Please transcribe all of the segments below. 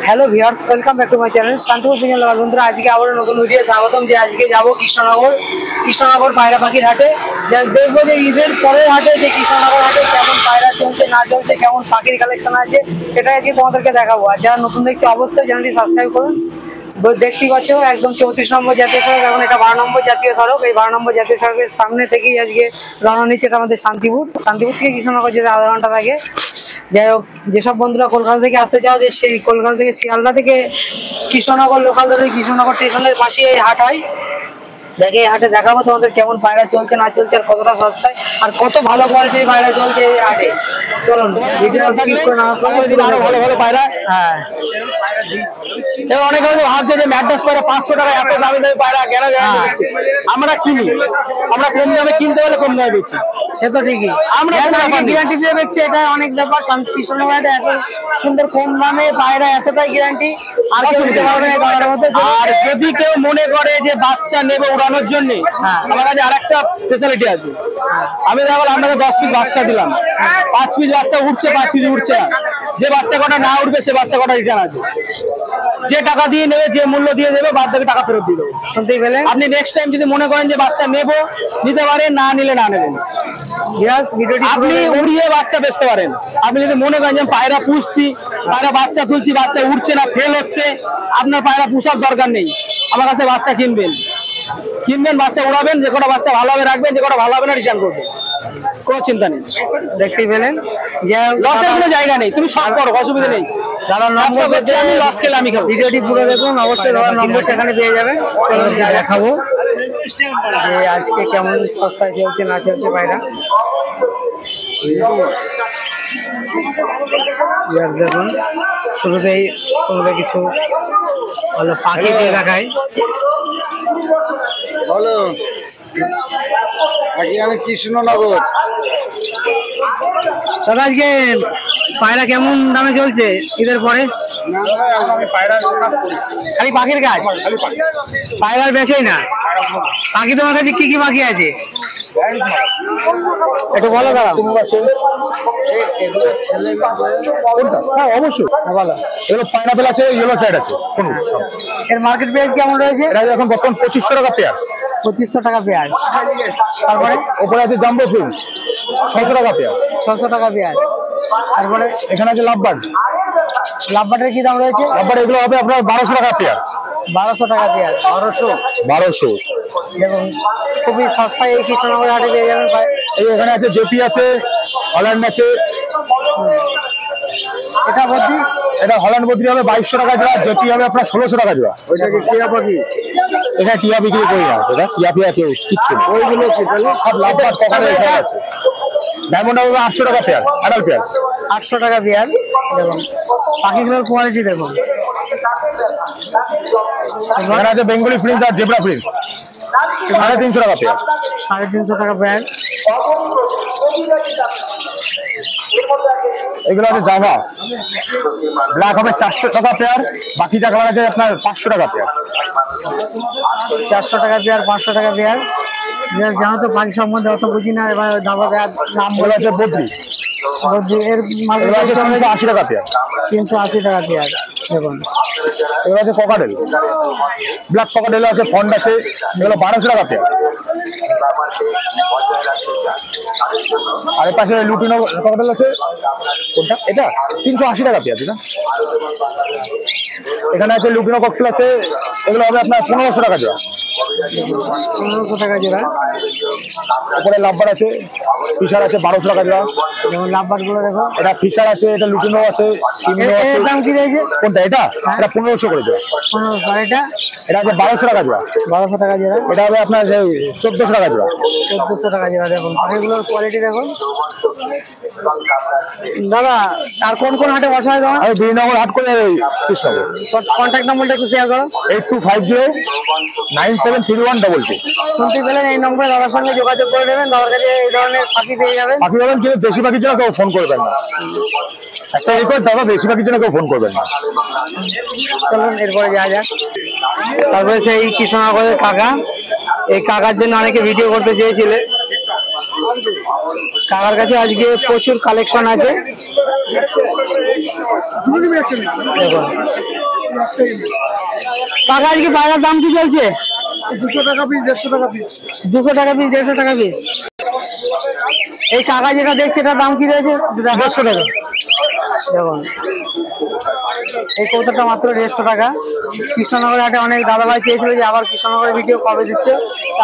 Hello viewers welcome back to my channel Shantipur pigeon লাভার বন্ধুরা আজকে আবার নতুন ভিডিও স্বাগতম। যে আজকে যাব কৃষ্ণনগর পায়রা পাখির হাটে, দেখবো যে ঈদের পরের হাটে যে কৃষ্ণনগর হাটে কেমন পায়রা চলছে না চলছে, কেমন পাখির কালেকশন আছে সেটা আজকে তোমাদেরকে দেখাবো। আর যারা নতুন দেখছো অবশ্যই চ্যানেলটি সাবস্ক্রাইব করুন। দেখতেই পাচ্ছ একদম 34 নম্বর জাতীয় সড়ক, এখন এটা 12 নম্বর জাতীয় সড়ক। এই 12 নম্বর জাতীয় সড়কের সামনে থেকেই আজকে রওনা নিচ্ছে এটা আমাদের শান্তিপুর থেকে কৃষ্ণনগর যেতে আধা ঘন্টা লাগে। যাই হোক, যেসব বন্ধুরা কলকাতা থেকে আসতে চাও, যে সেই কলকাতা থেকে শিয়ালদা থেকে কৃষ্ণনগর লোকাল ধরে কৃষ্ণনগর স্টেশনের পাশে এই হাট হয়। দেখে এই হাটে দেখাবো তোমাদের কেমন পায়রা চলছে না চলছে, আর কতটা সস্তায় আর কত ভালো কোয়ালিটির পায়রা চলছে এই হাটে। চলুন আরো ভালো ভালো পায়রা। হ্যাঁ, অনেক ভাবছে যে ম্যাড্রাস পায়রা 500 টাকা এত দামি দামি পায়রা কেন দিচ্ছে। আমরা কিনি, আমরা কম দামে কিনতে পারলে কম দামে বেচি, সে তো ঠিকই। আমরা গ্যারান্টি দিয়ে বেচছি, এটা অনেক ব্যাপার। কৃষ্ণনগর এত সুন্দর কম দামে পায়রা, এতটাই গ্যারান্টি আর কেউ দিতে পারবে না এই মধ্যে। আর যদি কেউ মনে করে যে বাচ্চা নেবে উড়ানোর জন্য, আমার কাছে আরেকটা স্পেশালিটি আছে। আমি দেখো আপনাকে 10 পিস বাচ্চা দিলাম, 5 পিস বাচ্চা উঠছে, 5 পিস উঠছে না। যে বাচ্চা কটা না উঠবে সে বাচ্চা কটা রিটার্ন আছে। যে টাকা দিয়ে নেবে, যে মূল্য দিয়ে দেবে, বাদ বাকি টাকা ফেরত দিয়ে দেবো। শুনতেই পেলেন। আপনি নেক্সট টাইম যদি মনে করেন যে বাচ্চা নেবো, নিতে পারেন, না নিলে না নেবেন। আপনি উড়িয়ে বাচ্চা বেচতে পারেন। আপনি যদি মনে করেন যে পায়রা পুষছি, পায়রা বাচ্চা তুলছি, বাচ্চা উঠছে না, ফেল হচ্ছে, আপনার পায়রা পুষার দরকার নেই। আমার কাছে বাচ্চা কিনবেন, বাচ্চা উড়াবেন, যে কটা বাচ্চা ভালো হবে রাখবেন, যে কটা ভালো হবে না রিটার্ন করবেন, কোনো চিন্তা নেই। দেখতেই পেলেন যে লসের কোনো জায়গা নেই, তুমি সব করো, অসুবিধা নেই। দাদা নম্বর হচ্ছে, আমি লস খেলে আমি খাবো। ভিডিওটি পুরো দেখুন, অবশ্যই দাদার নম্বর সেখানে পেয়ে যাবেন। চলো দেখাবো যে আজকে কেমন সস্তায় চলছে না চলছে পায়রা। দেখুন শুরুতেই তোমাদের কিছু ভালো পাখি দিয়ে দেখায়। বলো, আমি কৃষ্ণনগর। দাদা আজকে পায়রা কেমন দামে চলছে ঈদের পরে? খালি পাখির কাজ, পায়রার বেচেই না। পাখি তোমার কাছে কি কি পাখি আছে একটু বলো দাদা। হ্যাঁ অবশ্যই ভালো। এগুলো পাইনাপেল আছে, ইয়েলো সাইড আছে। এর মার্কেট প্রাইস কেমন রয়েছে? এটা এখন বর্তমান 2500 টাকা পেয়ার। 2500 টাকা পেয়ার। তারপরে ওপরে আছে জাম্বো ফিন্স, 600 টাকা পেয়ার। 600 টাকা পেয়ার। তারপরে এখানে আছে লাভবার্ড। লাভবার্ডের কি দাম রয়েছে? লাভবার্ড এগুলো হবে আপনার 1200 টাকা পেয়ার। 1200 টাকা পেয়ার। 1200। দেখুন খুবই সস্তায় এই কৃষ্ণনগর হাটে পেয়ে যাবেন। এই এখানে আছে জেপি আছে, হল্যান্ড আছে। এটা বদ্রি, এটা হল্যান্ড বদ্রি হবে 2200 টাকা জোড়া, জেপি হবে আপনার 1600 টাকা জোড়া। ওইটা কি টিয়া পাখি? এটা টিয়া বিক্রি করি না, এটা টিয়া পিয়া কেউ কিচ্ছু না। ওইগুলো কি তাহলে সব লাভবার্ড পকেটে রেখে আছে। ডায়মন্ড হবে 800 টাকা পেয়ার, অ্যাডাল্ট পেয়ার। 800 টাকা পেয়ার। দেখুন পাখিগুলোর কোয়ালিটি দেখুন। এখানে আছে বেঙ্গলি প্রিন্স আর জেব্রা প্রিন্স, 350 টাকা পেয়ার। 350 টাকা পেয়ার। এগুলো আছে জাভা ব্ল্যাক হবে 400 টাকা পেয়ার। বাকি যা খাবার আছে আপনার 500 টাকা পেয়ার। 400 টাকা পেয়ার, 500 টাকা পেয়ার। জানো তো পাখি সম্বন্ধে অত বুঝি না, এবার নাম বলে আছে বদ্রি। এর মার্কেট আছে 380 টাকা পেয়ার। 380 টাকা পেয়ার। দেখুন এগুলো আছে ককাটেল, ব্ল্যাক ককাটেল আছে, ফন্ড আছে, এগুলো 1200 টাকা পেয়ার। আর এর পাশে লুটিনো ককাটেল আছে, কোনটা এটা 380 টাকা পেয়ার। এটা এখানে আছে লুটিনো ককটেল আছে, এগুলো হবে আপনার 1500 টাকা জোড়া। 1500 টাকা জোড়া। উপরে লাভবার আছে, ফিশার আছে 1200 টাকা জোড়া। যেমন লাভবার গুলো দেখো, এটা ফিশার আছে, এটা লুটিনো আছে, এর দাম কি রয়েছে? কোনটা এটা? এটা 1500 করে জোড়া। 1500। এটা এটা আছে 1200 টাকা জোড়া। 1200 টাকা জোড়া। এটা হবে আপনার 1400 টাকা জোড়া। 1400 টাকা জোড়া। দেখুন পাখিগুলোর কোয়ালিটি দেখুন। দাদা আর কোন কোন হাটে বসা হয়? আমি 2 নম্বর হাট করে কৃষ্ণনগর। কন্ট্যাক্ট নম্বরটা একটু শেয়ার করো। 8250973122। শুনতে পেলেন, এই নম্বরে দাদার সঙ্গে যোগাযোগ করে নেবেন। দাদার কাছে এই ধরনের পাখি পেয়ে যাবেন। পাখি পাবেন, কিন্তু দেশি পাখির জন্য কেউ ফোন করবেন না। একটা রিকোয়েস্ট, দাদা দেশি পাখির জন্য কেউ ফোন করবেন না। চলুন এরপরে যাওয়া যাক। তারপরে সেই কৃষ্ণনগরের কাকা, এই কাকার জন্য অনেকে ভিডিও করতে চেয়েছিলেন। কাকার কাছে আজকে প্রচুর কালেকশন আছে। দেখুন কাকা আজকে পায়রার দাম কি চলছে? 200 টাকা পিস, 150 টাকা পিস। 200 টাকা পিস, 150 টাকা পিস। এই কাকা যেটা দেখছে এটার দাম কি রয়েছে? 150 টাকা। দেখুন এই কৌতাটা মাত্র 150 টাকা। কৃষ্ণনগরের হাটে অনেক দাদাভাই চেয়েছিল যে আবার কৃষ্ণনগরের ভিডিও কবে দিচ্ছে,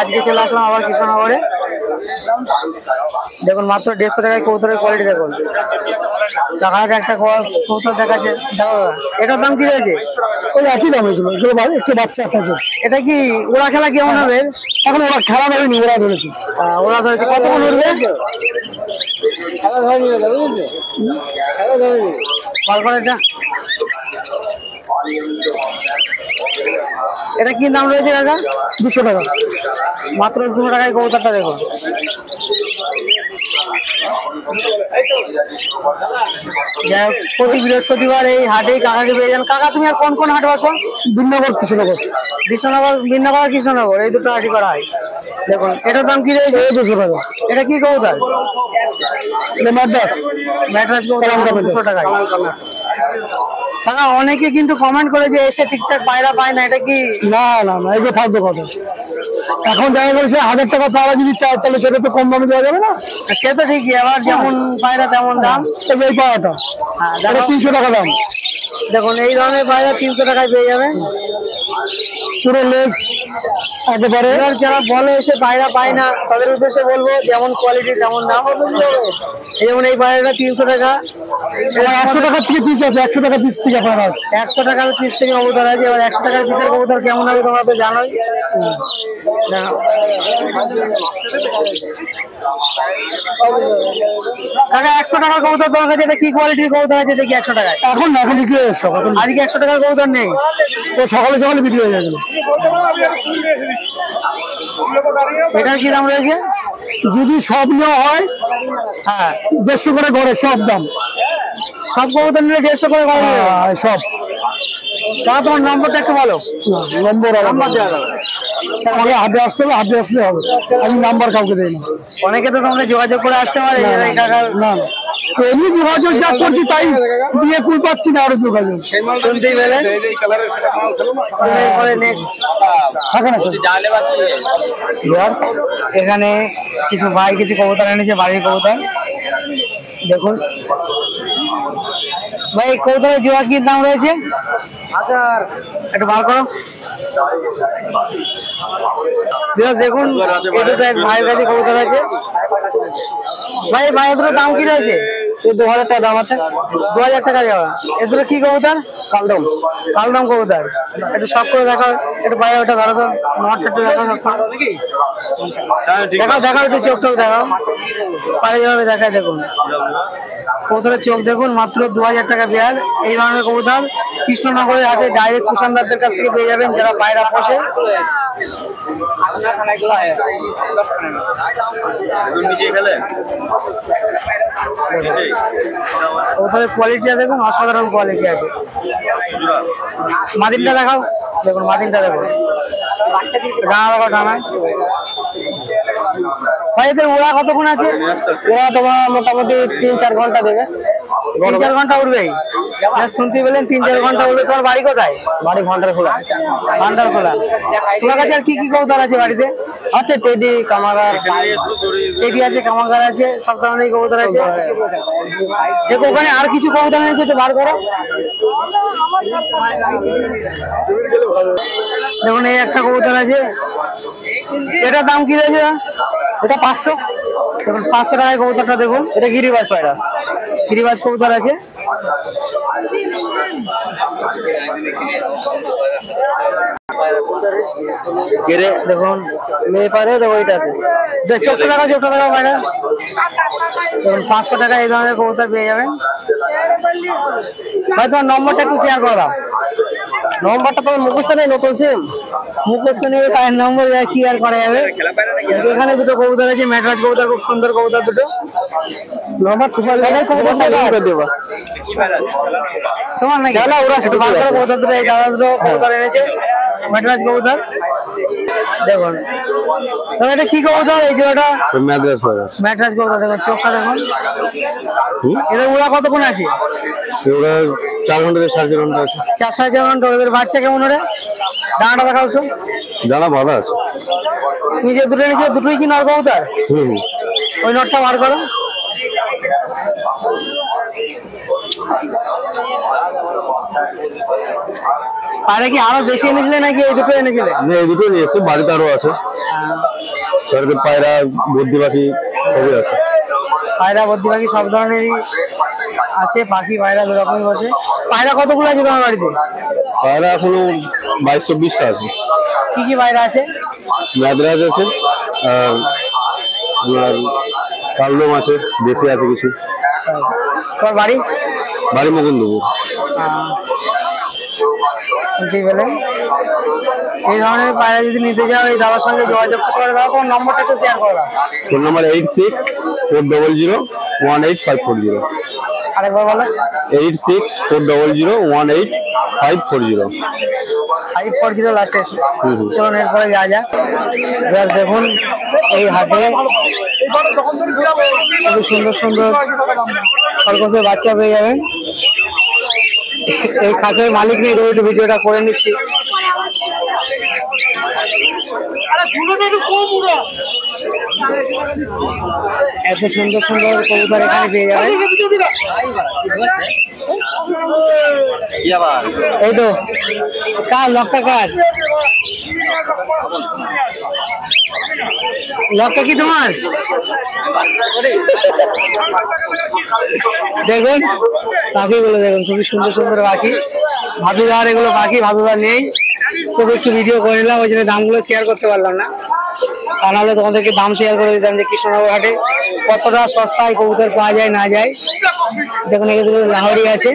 আজকে চলে আসলাম আবার কৃষ্ণনগরে। দেখুন মাত্র 150 টাকায় কৌতারের কোয়ালিটি দেখুন। কাকাকে একটা কৌতার দেখাচ্ছে, দেখো এটার দাম কি রয়েছে? ওই একই দাম হয়েছিল, একটু বাচ্চা আছে। এটা কি ওরা খেলা কেমন হবে? এখন ওরা খেলা ধরেনি, ওরা ধরেছে। ওরা ধরেছে, কতক্ষণ উঠবে? এটা কি দাম রয়েছে কাকা? 200 টাকা মাত্র। 200 টাকায় কবুতরটা দেখুন। প্রতি বৃহস্পতিবার এই হাটেই কাকাকে পেয়ে যান। কাকা তুমি আর কোন কোন হাট বসো? বিনগর, কৃষ্ণনগর। বিনগর কৃষ্ণনগর এই দুটো হাটই করা হয়। দেখুন এটার দাম কি রয়েছে? 200 টাকা। এটা কি কবুতর? ম্যাড্রাস কবুতর 200 টাকায়। কাকা অনেকে কিন্তু কমেন্ট করে যে এসে ঠিকঠাক পায়রা পায় না, এটা কি? না না না, এই যে ফালতু কথা। এখন দেখা গেছে 1000 টাকা পায়রা যদি চায় তাহলে সেটা তো কম দামে দেওয়া যাবে না। সে তো ঠিকই, আবার যেমন পায়রা তেমন দাম। এই পায়রাটা 300 টাকা দাম। দেখুন এই ধরনের পায়রা 300 টাকায় পেয়ে যাবেন, পুরো লেস একেবারে। যারা বলে এসে পায়রা পায় না তাদের উদ্দেশ্যে বলবো যেমন কোয়ালিটি তেমন দাম। যেমন এই পায়রাটা 300 টাকা। 100 টাকা থেকে পিস আছে, 100 টাকা পিস থেকে পায়রা আছে। 100 টাকার পিস থেকে কবুতর আছে। এবার 100 টাকার পিসের কবুতর কেমন হবে তোমরা তো জানোই। কাকা 100 টাকার কবুতর তোমার কাছে এটা কি কোয়ালিটির কবুতর আছে দেখি 100 টাকায়? এখন না, এখন বিক্রি হয়ে যাচ্ছে। আজকে 100 টাকার কবুতর নেই, তো সকালে সকালে বিক্রি হয়ে যাবে। এটার কি দাম রয়েছে? যদি সব নেওয়া হয়, হ্যাঁ 150 করে ঘরে সব দাম। সব কবুতর নিলে 150 করে ঘরে সব। তোমার নম্বরটা একটু বলো। নম্বর দেওয়া যাবে, আমাকে হাতে আসতে হবে, হাতে আসলে হবে। আমি নাম্বার কাউকে দেই না। অনেকে তো তোমরা যোগাযোগ করে আসতে পারে। না না, এমনি যোগাযোগ যা করছি তাই দিয়ে কুল পাচ্ছি না, আরো যোগাযোগ শুনতেই পেলেন। এখানে কিছু ভাই কিছু কবুতর এনেছে, বাড়ির কবুতর দেখুন। ভাই এই কবুতরের জোড়া কি দাম রয়েছে? একটু বার করো দেখুন। এই দুটো এক ভাইয়ের কাছে কবুতর আছে। ভাই ভাই এদের দাম কি রয়েছে? 2000 টাকা দাম আছে। 2000 টাকা দেওয়া। এদের কি কবুতর? কালদম। কালদম কবুতর। একটু শখ করে দেখাও, একটু বাইরে ওটা ধরো তো, নটটা একটু দেখাও, দেখাও দেখাও, একটু চোখ চোখ দেখাও, পারে যেভাবে দেখায়। দেখুন কবুতরের চোখ দেখুন, মাত্র 2000 টাকা পেয়ার। এই ধরনের কবুতর কৃষ্ণনগরের হাটে ডাইরেক্ট কুষাণদারদের কাছ থেকে পেয়ে যাবেন যারা পায়রা পোষে। কবুতরের কোয়ালিটিটা দেখুন, অসাধারণ কোয়ালিটি আছে। মাদিনটা দেখাও, দেখুন মাদিনটা দেখুন, ডানা দেখাও, ডানা। ভাই এদের ওরা কতক্ষণ আছে? ওরা তোমার মোটামুটি 3-4 ঘন্টা দেবে। 3-4 ঘন্টা উঠবেই, শুনতে পেলেন 3-4 ঘন্টা উঠবে। তোমার বাড়ি কোথায়? বাড়ি ভান্ডারখোলা। ভান্ডারখোলা। তোমার কাছে আর কি কি কবুতর আছে বাড়িতে? আছে টেডি, কামাগার। টেডি আছে, কামাগার আছে, সব ধরনের কবুতর আছে। দেখো ওখানে আর কিছু কবুতর আছে, একটু বার করো। দেখুন এই একটা কবুতর আছে, এটার দাম কি রয়েছে? এটা 500। দেখুন 500 টাকায় কবুতরটা দেখুন। এটা গিরিবাজ পায়রা, গিরিবাজ কবুতর আছে। দেখুন মেয়ে পায়রা, দেখো এটা আছে। চোখটা দেখাও, চোখটা দেখাও পায়রা। দেখুন 500 টাকা এই ধরনের কবুতর পেয়ে যাবেন। ভাই তোমার নম্বরটা একটু শেয়ার করে দাও। নম্বরটা তোমার মুখস্থ নেই, নতুন সিম মুখস্থ নিয়ে তার নম্বর কি আর করা যাবে। এখানে দুটো কবুতর আছে, ম্যাড্রাস কবুতর, খুব সুন্দর কবুতর দুটো। নম্বর তোমার দেবা তোমার নাকি? ওরা কবুতর দুটো, এই দাদা দুটো কবুতর এনেছে, ম্যাড্রাস কবুতর। দেখুন এটা কি কবুতর? এই যে ওটা ম্যাড্রাস কবুতর। দেখুন চোখটা দেখুন। এদের ওরা কতক্ষণ আছে? 4 ঘন্টা 4.5 ঘন্টা আছে। 4-4.5 ঘন্টা। ওদের বাচ্চা কেমন ওরে? ডানাটা দেখাও একটু। ডানা ভালো আছে। তুমি যে দুটো এনেছো দুটোই কি নর কবুতর? ওই নটটা বার করো। পায়রা কি আরো বেশি এনেছিলে নাকি এই দুটো এনেছিলে? না, এই দুটো নিয়েছি, বাড়িতে আরো আছে। বাড়িতে পায়রা, বদ্রি পাখি সবই আছে। পায়রা বদ্রি পাখি সব ধরনেরই আছে, পাখি পায়রা দু রকমই বসে। পায়রা কতগুলো আছে তোমার বাড়িতে? পায়রা এখনো 22-24টা আছে। কি কি পায়রা আছে? ম্যাদ্রাজ আছে, আর কালদম আছে, দেশি আছে কিছু। তোমার বাড়ি? বাড়ি মুকুন্দপুর। এই ধরনের পায়রা যদি নিতে যাও এই দাদার সঙ্গে যোগাযোগ করে দাও। তোমার নম্বরটা একটু শেয়ার করে দাও। Phone number 86-400-18540। আরেকবার বলো। 86-400-18540। 540 লাস্টে। চলুন এরপরে যা যাক। এবার দেখুন এই হাটে খুব সুন্দর সুন্দর খরগোশের বাচ্চা পেয়ে যাবেন। এই খাঁচার মালিক নেই, একটু ভিডিওটা করে নিচ্ছি। এত সুন্দর সুন্দর কবুতর এখানে পেয়ে যাবেন। এই তো কার লকটা, কার লকটা কি তোমার? দেখুন পাখিগুলো দেখুন, খুবই সুন্দর সুন্দর পাখি। ভাদুদার এগুলো পাখি, ভাদুদার নেই, তবু একটু ভিডিও করে নিলাম, ওই জন্য দামগুলো শেয়ার করতে পারলাম না। তা নাহলে তোমাদেরকে দাম শেয়ার করে দিতাম যে কৃষ্ণনগর হাটে কতটা সস্তায় কবুতর পাওয়া যায় না যায়। দেখুন এগুলো লাহোরি আছে।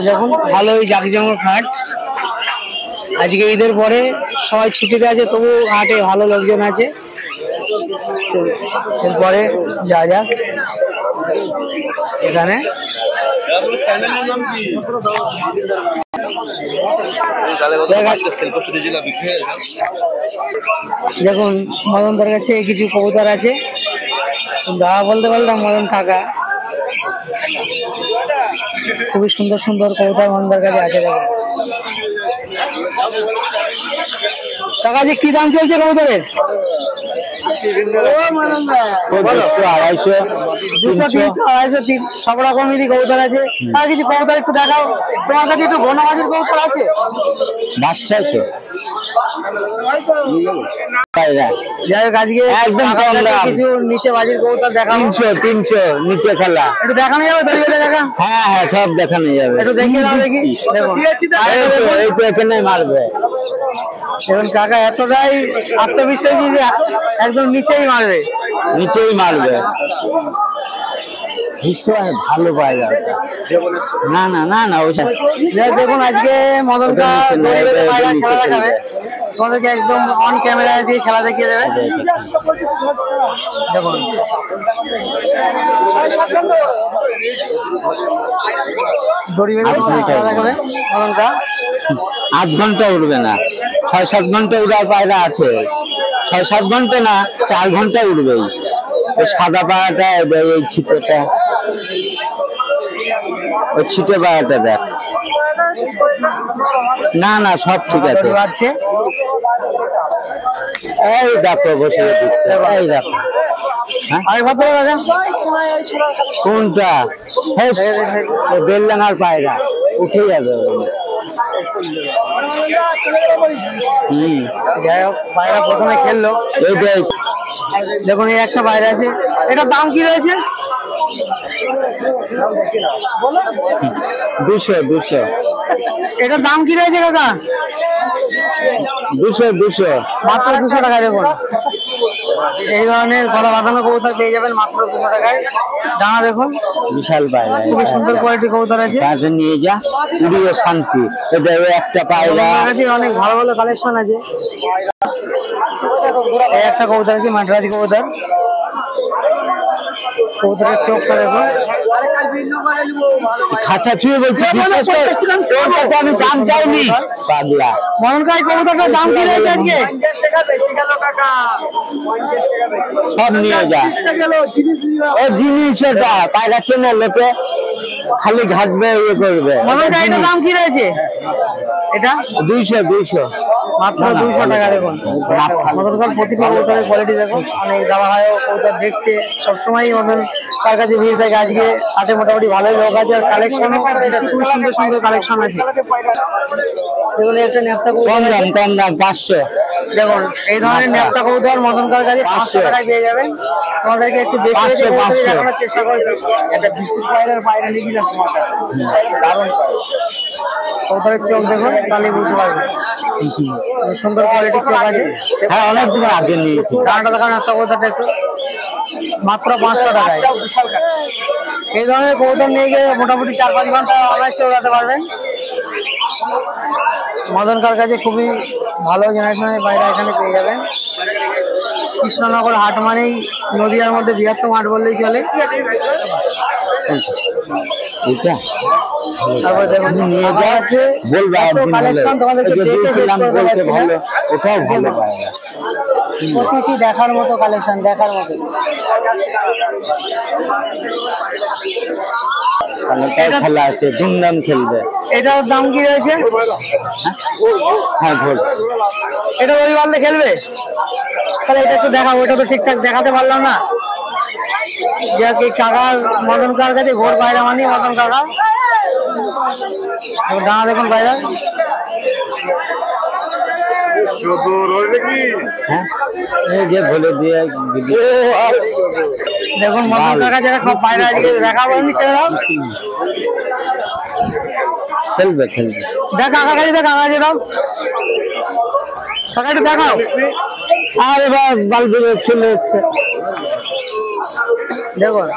দেখুন ভালোই জাঁকজমক হাট। আজকে ঈদের পরে সবাই ছুটিতে আছে, তবু হাটে ভালো লোকজন আছে। এরপরে যা যাক এখানে দেখুন মদনদার কাছে কিছু কবুতর আছে। দাদা বলতে পারলাম মদন কাকা, খুবই সুন্দর সুন্দর কবুতর মদনদার কাছে আছে। দেখুন কাকা যে কি দাম চলছে কবুতরের? 200, 200, 300, 250, 300 সব রকমেরই কবুতর আছে। আর কিছু কবুতর একটু দেখাও। তোমার কাছে একটু ঘন বাজির কবুতর আছে? বাচ্চাই তো যাই হোক আজকে একদম কিছু নিচে বাজির কবুতর দেখাও। 300 নিচে খেলা একটু দেখানো যাবে? ধরে দেখা। হ্যাঁ হ্যাঁ, সব দেখানো যাবে। একটু দেখিয়ে দাও দেখি। দেখুন এখানে মারবে। দেখুন কাকা এতটাই আত্মবিশ্বাসী যে একদম নিচেই মারবে, নিচেই মারবে। ভালো পায়রা। না না না না, ওইটা দেখুন আজকে মদন খেলা দেখাবে তোমাদেরকে, একদম অন ক্যামেরা আছে খেলা দেখিয়ে দেবে। দেখুন দড়ি বেঁধে খেলা দেখাবে মদনটা। 8 ঘন্টা উঠবে না, 6-7 ঘন্টা উড়ার পায়রা আছে। 6-7 ঘন্টা না, 4 ঘন্টা উঠবেই। ওই সাদা পায়রাটা, এই ছিটেটা, ওই ছিটে পায়রাটা দেখ। না না, সব ঠিক আছে। এই দেখো বসে দিচ্ছে, এই দেখো। কোনটা? বেলডাঙ্গার পায়রা উঠে যাবে। যাই হোক পায়রা প্রথমে খেললো। এই দেখ দেখুন এই একটা পায়রা আছে, এটার দাম কি রয়েছে? 200। এটার দাম কি রয়েছে কাকা? 200 মাত্র 200 টাকায়। দেখুন এই ধরনের গলা বাঁধানো কবুতর পেয়ে যাবেন মাত্র 200 টাকায়। ডানা দেখুন বিশাল পায়রা, খুবই সুন্দর কোয়ালিটি কবুতর আছে। নিয়ে যা, উড়িয়ে শান্তি। একটা পায়রা আছে, অনেক ভালো ভালো কালেকশন আছে। এই একটা কবুতর আছে মাদ্রাজি কবুতর। কবুতরের চোখটা দেখো, খাঁচা ছুঁয়ে বলছি বিশ্বাস কর, তোর কাছে আমি দাম চাইনি পাগলা। মনন কাকা কবুতরটার দাম কি রয়েছে আজকে? সব নিয়ে যা, ও জিনিস এটা পাইরাচ্ছে না, লোকে খালি ঘাটবে ইয়ে করবে। মনন কাকা এটার দাম কি রয়েছে? এটা 200 মাত্র 200 টাকা। দেখুন মদনকার প্রতিটি কবুতরের কোয়ালিটি দেখুন, অনেক দাম হয় কবুতর দেখছে সবসময়ই মদন তার কাছে ভিড় থাকে। আজকে হাটে মোটামুটি ভালোই লোক আছে, আর কালেকশন খুব সুন্দর সুন্দর কালেকশন আছে। দেখুন একটা নেপ্তা কম দাম 500। দেখুন এই ধরনের নেপ্তা কবুতর মদনকার কাছে 500 টাকায় পেয়ে যাবেন। তোমাদেরকে একটু বেশি দেখানোর চেষ্টা করছি। একটা বিস্কুট পায়রার পায়রা নিয়ে গেলাম তোমার কাছে, দারুণ কবুতরের চোখ দেখুন, তাহলে বুঝতে পারবেন সুন্দর কোয়ালিটির চোখ আছে। হ্যাঁ অনেকদিন আগে নিয়েছি। দামটা দেখান একটা কবুতরটা একটু, মাত্র 500 টাকায়। এই ধরনের কবুতর নিয়ে গিয়ে মোটামুটি 4-5 ঘন্টা অনায়াসে উড়াতে পারবেন। মদনকার কাছে খুবই ভালো জেনারেশনের বাইরে এখানে পেয়ে যাবেন। কৃষ্ণনগর হাট মানেই নদীয়ার মধ্যে বৃহত্তম হাট বললেই চলে। তারপরে দেখুন নিয়ে যাচ্ছে কালেকশন, তোমাদেরকে দেখে শেষ করতে পারছি না। ওটাও ভালো প্রতিটি দেখার মতো কালেকশন, দেখার মতো। খেলা আছে, ধুমধাম খেলবে। এটার দাম কি রয়েছে? হ্যাঁ ঘোল, এটা পরিবারে খেলবে, তাহলে এটা একটু দেখাবো। এটা তো ঠিকঠাক দেখাতে পারলাম না। যে কাকার মদনকার কাছে ঘোর পায়রা মানে মদন কাকা ডানা দেখুন পায়রা। যে বলে দিয়ে দেখুন মদন কাকা যারা সব পায়রা আজকে দেখাবো ছেলেরাও খেলবে। দেখ কাকা কাছে, দেখ কাকা কাছে দাও, কাকা একটু দেখাও। আর এবার বালতি চলে এসছে। দেখুন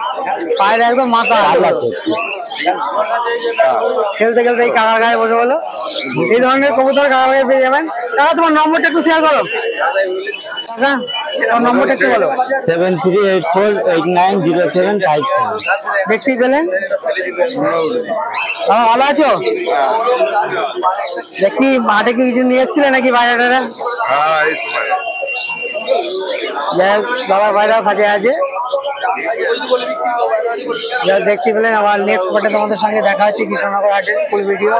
পায়রা একদম মাথা খেলতে খেলতে এই কাকার গায়ে বসে বলো। এই ধরনের কবুতর কাকার গায়ে পেয়ে যাবেন। কাকা তোমার নম্বরটা একটু শেয়ার করো। কাকা তোমার নম্বরটা একটু বলো। 7384890757। দেখতেই পেলেন, ভালো আছো? দেখি মাঠে কি কিছু নিয়ে এসছিলে নাকি বাইরে? বাবার বাইরেও কাজে আছে। দেখতে পেলেন, আবার নেক্সট পার্টে তোমাদের সঙ্গে দেখা হচ্ছে কৃষ্ণনগর হাটের ফুল ভিডিও।